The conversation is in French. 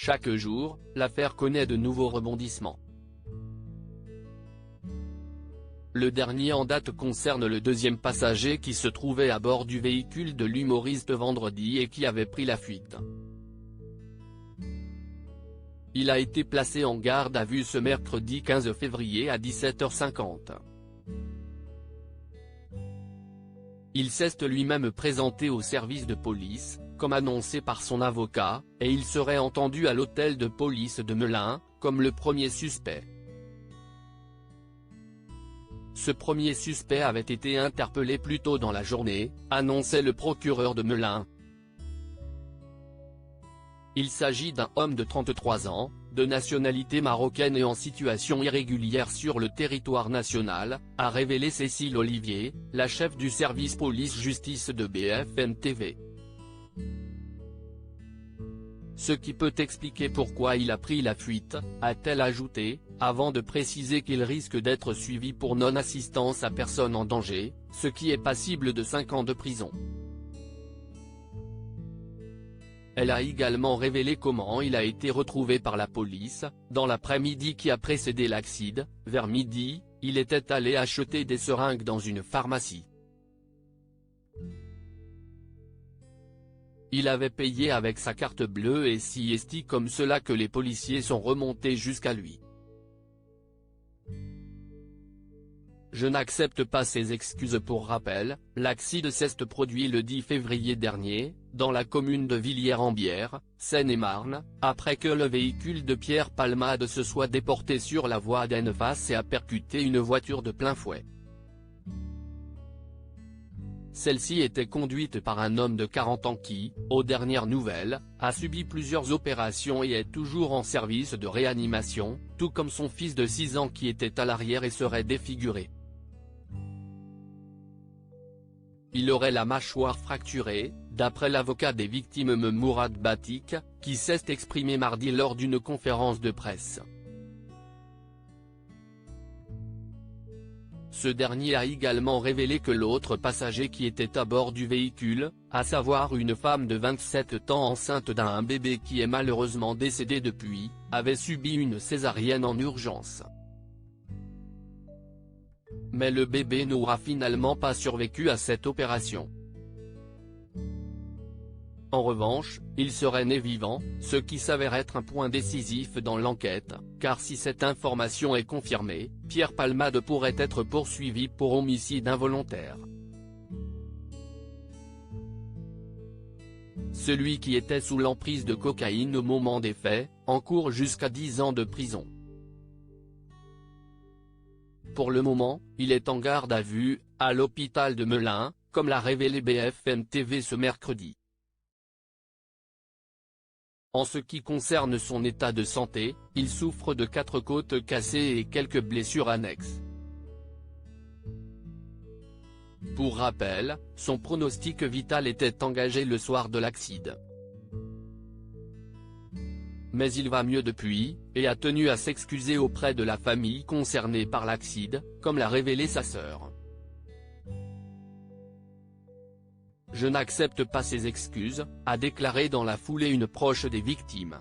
Chaque jour, l'affaire connaît de nouveaux rebondissements. Le dernier en date concerne le deuxième passager qui se trouvait à bord du véhicule de l'humoriste vendredi et qui avait pris la fuite. Il a été placé en garde à vue ce mercredi 15 février à 17h50. Il s'est lui-même présenté au service de police, comme annoncé par son avocat, et il serait entendu à l'hôtel de police de Melun, comme le premier suspect. Ce premier suspect avait été interpellé plus tôt dans la journée, annonçait le procureur de Melun. Il s'agit d'un homme de 33 ans, de nationalité marocaine et en situation irrégulière sur le territoire national, a révélé Cécile Olivier, la chef du service police-justice de BFM TV. Ce qui peut expliquer pourquoi il a pris la fuite, a-t-elle ajouté, avant de préciser qu'il risque d'être suivi pour non-assistance à personne en danger, ce qui est passible de 5 ans de prison. Elle a également révélé comment il a été retrouvé par la police, dans l'après-midi qui a précédé l'accident. Vers midi, il était allé acheter des seringues dans une pharmacie. Il avait payé avec sa carte bleue et c'est comme cela que les policiers sont remontés jusqu'à lui. Je n'accepte pas ces excuses. Pour rappel, l'accident s'est produit le 10 février dernier, dans la commune de Villiers-en-Bière, Seine-et-Marne, après que le véhicule de Pierre Palmade se soit déporté sur la voie d'en-face et a percuté une voiture de plein fouet. Celle-ci était conduite par un homme de 40 ans qui, aux dernières nouvelles, a subi plusieurs opérations et est toujours en service de réanimation, tout comme son fils de 6 ans qui était à l'arrière et serait défiguré. Il aurait la mâchoire fracturée, d'après l'avocat des victimes Mourad Batik, qui s'est exprimé mardi lors d'une conférence de presse. Ce dernier a également révélé que l'autre passager qui était à bord du véhicule, à savoir une femme de 27 ans enceinte d'un bébé qui est malheureusement décédé depuis, avait subi une césarienne en urgence. Mais le bébé n'aura finalement pas survécu à cette opération. En revanche, il serait né vivant, ce qui s'avère être un point décisif dans l'enquête, car si cette information est confirmée, Pierre Palmade pourrait être poursuivi pour homicide involontaire. Celui qui était sous l'emprise de cocaïne au moment des faits, encourt jusqu'à 10 ans de prison. Pour le moment, il est en garde à vue, à l'hôpital de Melun, comme l'a révélé BFM TV ce mercredi. En ce qui concerne son état de santé, il souffre de 4 côtes cassées et quelques blessures annexes. Pour rappel, son pronostic vital était engagé le soir de l'accident. Mais il va mieux depuis, et a tenu à s'excuser auprès de la famille concernée par l'accident, comme l'a révélé sa sœur. Je n'accepte pas ces excuses, a déclaré dans la foulée une proche des victimes.